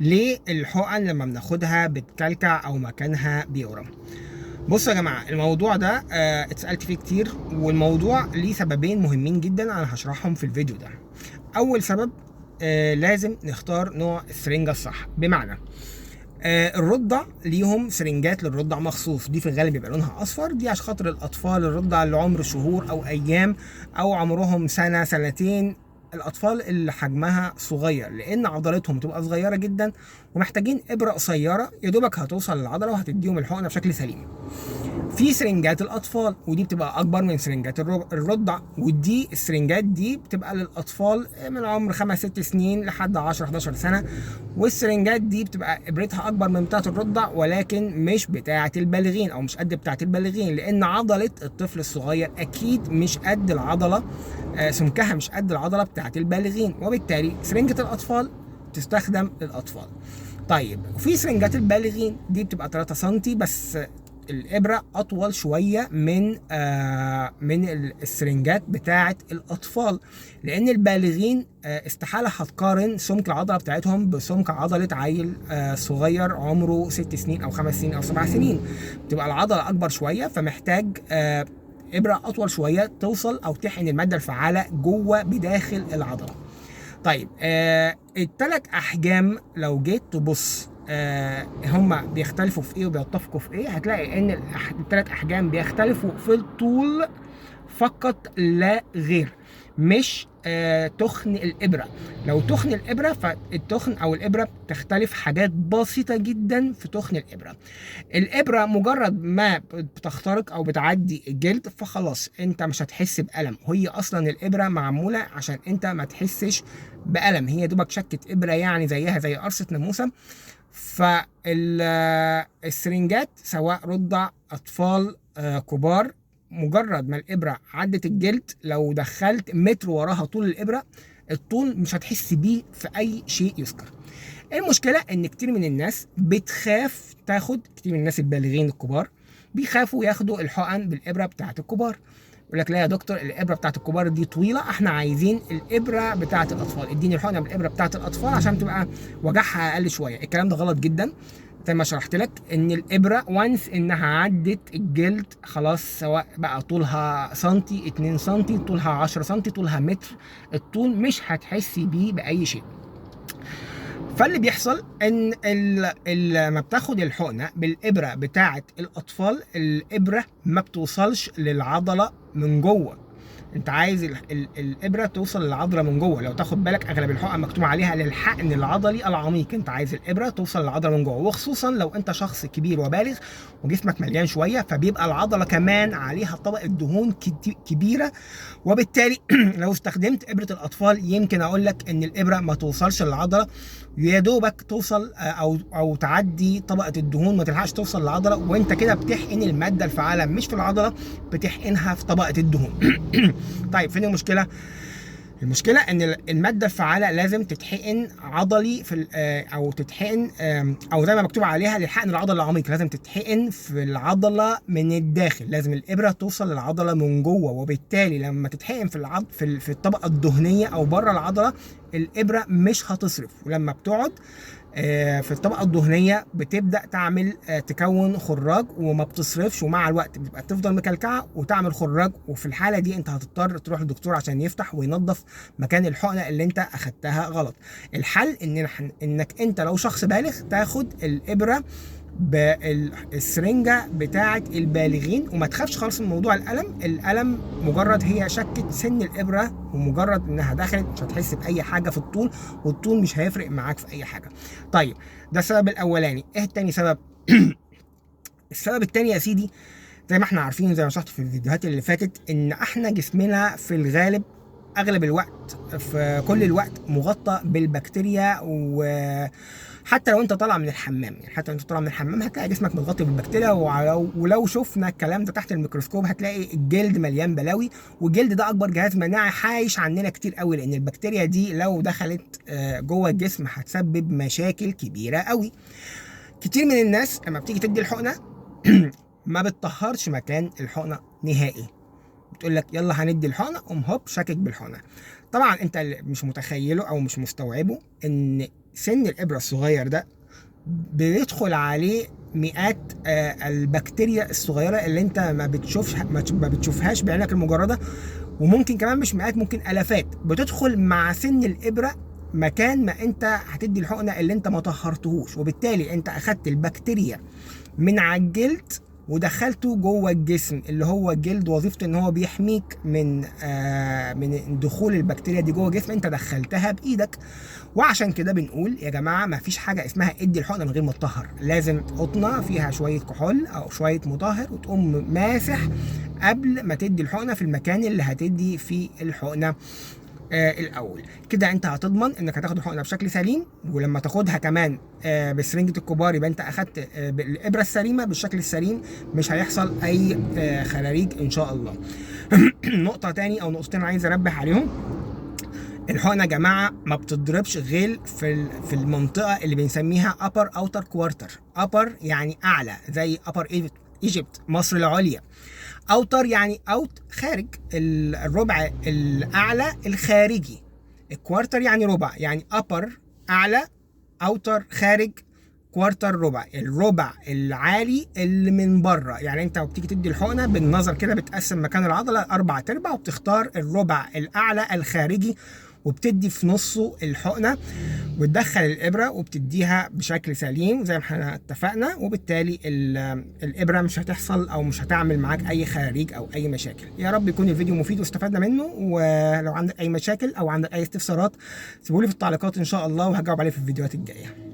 ليه الحقن لما بناخدها بتكلكع او مكانها بيورم؟ بصوا يا جماعه، الموضوع ده اتسالت فيه كتير، والموضوع ليه سببين مهمين جدا انا هشرحهم في الفيديو ده. اول سبب، لازم نختار نوع السرنجه الصح. بمعنى الرضع ليهم سرنجات للرضع مخصوص، دي في الغالب بيبقى لونها اصفر، دي عشان خاطر الاطفال الرضع اللي عمر شهور او ايام او عمرهم سنه سنتين، الاطفال اللي حجمها صغير، لان عضلاتهم بتبقى صغيره جدا ومحتاجين ابره قصيره يا دوبك هتوصل للعضله وهتديهم الحقنه بشكل سليم. في سرنجات الاطفال ودي بتبقى اكبر من سرنجات الرضع، ودي السرنجات دي بتبقى للاطفال من عمر 5 6 سنين لحد 10 11 سنه، والسرنجات دي بتبقى ابرتها اكبر من بتاعه الرضع ولكن مش بتاعه البالغين او مش قد بتاعه البالغين، لان عضله الطفل الصغير اكيد مش قد العضله، سمكها مش قد العضله بتاعه البالغين، وبالتالي سرنجه الاطفال تستخدم للاطفال. طيب، وفي سرنجات البالغين دي بتبقى 3 سم بس الابره اطول شويه من السرنجات بتاعه الاطفال، لان البالغين استحاله هتقارن سمك العضله بتاعتهم بسمك عضله عيل صغير عمره 6 سنين او 5 سنين او 7 سنين، بتبقى العضله اكبر شويه، فمحتاج ابره اطول شويه توصل او تحقن الماده الفعاله جوه بداخل العضله. طيب، الثلاث احجام لو جيت تبص هما بيختلفوا في ايه وبيتفقوا في ايه، هتلاقي ان الثلاث احجام بيختلفوا في الطول فقط لا غير، مش تخن الابره. لو تخن الابره فالتخن او الابره بتختلف حاجات بسيطه جدا في تخن الابره. الابره مجرد ما بتخترق او بتعدي الجلد فخلاص انت مش هتحس بالم، وهي اصلا الابره معموله عشان انت ما تحسش بالم، هي دوبك شكه ابره يعني زيها زي قرصه ناموسه. فالسرنجات سواء رضع اطفال كبار، مجرد ما الابره عدت الجلد لو دخلت متر وراها طول الابره الطول مش هتحس بيه في اي شيء يذكر. المشكله ان كتير من الناس بتخاف تاخد، كتير من الناس البالغين الكبار بيخافوا ياخدوا الحقن بالابره بتاعه الكبار. يقول لك لا يا دكتور، الابره بتاعه الكبار دي طويله، احنا عايزين الابره بتاعه الاطفال، اديني الحقنه بالابره بتاعه الاطفال عشان تبقى وجعها اقل شويه. الكلام ده غلط جدا، زي ما شرحت لك ان الابره وانس انها عدت الجلد خلاص، سواء بقى طولها سنتي 2 سنتي طولها 10 سنتي طولها متر، الطول مش هتحسي بيه باي شيء. فاللي بيحصل ان لما بتاخد الحقنه بالابره بتاعه الاطفال الابره ما بتوصلش للعضله من جوه، انت عايز الابره توصل للعضله من جوه. لو تاخد بالك اغلب الحقن مكتوب عليها للحقن العضلي العميق، انت عايز الابره توصل للعضله من جوه، وخصوصا لو انت شخص كبير وبالغ وجسمك مليان شويه فبيبقى العضله كمان عليها طبقه دهون كبيره، وبالتالي لو استخدمت ابره الاطفال يمكن اقول لك ان الابره ما توصلش للعضله، يا دوبك توصل او تعدي طبقه الدهون، ما تلحقش توصل للعضله، وانت كده بتحقن الماده الفعاله مش في العضله، بتحقنها في طبقه الدهون. طيب، فين المشكله؟ المشكله ان الماده الفعاله لازم تتحقن عضلي في او تتحقن او زي ما مكتوب عليها للحقن العضلي العميق، لازم تتحقن في العضله من الداخل، لازم الابره توصل للعضله من جوه، وبالتالي لما تتحقن في الطبقه الدهنيه او بره العضله الابره مش هتصرف، ولما بتقعد في الطبقه الدهنيه بتبدا تعمل تكون خراج وما بتصرفش، ومع الوقت بتبقى تفضل مكلكعه وتعمل خراج، وفي الحاله دي انت هتضطر تروح للدكتور عشان يفتح وينظف مكان الحقنه اللي انت اخدتها غلط. الحل انك انت لو شخص بالغ تاخد الابره بالسرنجه بتاعه البالغين، وما تخافش خالص من موضوع الالم مجرد هي شكت سن الابره، ومجرد انها دخلت مش هتحس باي حاجه في الطول، والطول مش هيفرق معاك في اي حاجه. طيب، ده السبب الاولاني. ايه التاني سبب؟ السبب التاني يا سيدي، زي ما احنا عارفين زي ما شرحت في الفيديوهات اللي فاتت، ان احنا جسمنا في الغالب اغلب الوقت في كل الوقت مغطى بالبكتيريا، وحتى لو انت طالع من الحمام، يعني حتى لو انت طالع من الحمام هتلاقي جسمك متغطي بالبكتيريا، ولو شفنا الكلام ده تحت الميكروسكوب هتلاقي الجلد مليان بلاوي، والجلد ده اكبر جهاز مناعي حايش عننا كتير قوي، لان البكتيريا دي لو دخلت جوه الجسم هتسبب مشاكل كبيره قوي. كتير من الناس لما بتيجي تدي الحقنه ما بتطهرش مكان الحقنه نهائي، بتقول لك يلا هندي الحقنه قوم هوب شاكك بالحقنه. طبعا انت اللي مش متخيله او مش مستوعبه ان سن الابره الصغير ده بيدخل عليه مئات البكتيريا الصغيره اللي انت ما بتشوفهاش بعينك المجرده، وممكن كمان مش مئات، ممكن الافات بتدخل مع سن الابره مكان ما انت هتدي الحقنه اللي انت ما طهرتهوش، وبالتالي انت اخدت البكتيريا من على الجلد ودخلته جوه الجسم، اللي هو الجلد وظيفته ان هو بيحميك من دخول البكتيريا دي جوه الجسم، انت دخلتها بايدك. وعشان كده بنقول يا جماعه ما فيش حاجه اسمها ادي الحقنه من غير ما تطهر، لازم قطنه فيها شويه كحول او شويه مطهر وتقوم ماسح قبل ما تدي الحقنه في المكان اللي هتدي فيه الحقنه الاول. كده انت هتضمن انك هتاخد الحقنه بشكل سليم، ولما تاخدها كمان بسرنجه الكبار يبقى انت اخدت بالابره السليمه بالشكل السليم، مش هيحصل اي خلاريج ان شاء الله. نقطه تاني او نقطتين عايز انبه عليهم. الحقنه يا جماعه ما بتضربش غير في المنطقه اللي بنسميها upper outer quarter. upper يعني اعلى زي upper Egypt مصر العليا، اوتر يعني اوت خارج، الربع الاعلى الخارجي. الكوارتر يعني ربع، يعني ابر اعلى، اوتر خارج، كوارتر ربع، الربع العالي اللي من بره. يعني انت بتيجي تدي الحقنه بالنظر كده بتقسم مكان العضله 4/4 وبتختار الربع الاعلى الخارجي وبتدي في نصه الحقنه وتدخل الابره وبتديها بشكل سليم زي ما احنا اتفقنا، وبالتالي الابره مش هتحصل او مش هتعمل معاك اي خراريج او اي مشاكل. يا رب يكون الفيديو مفيد واستفدنا منه، ولو عندك اي مشاكل او عندك اي استفسارات سيبولي في التعليقات ان شاء الله وهجاوب عليه في الفيديوهات الجايه.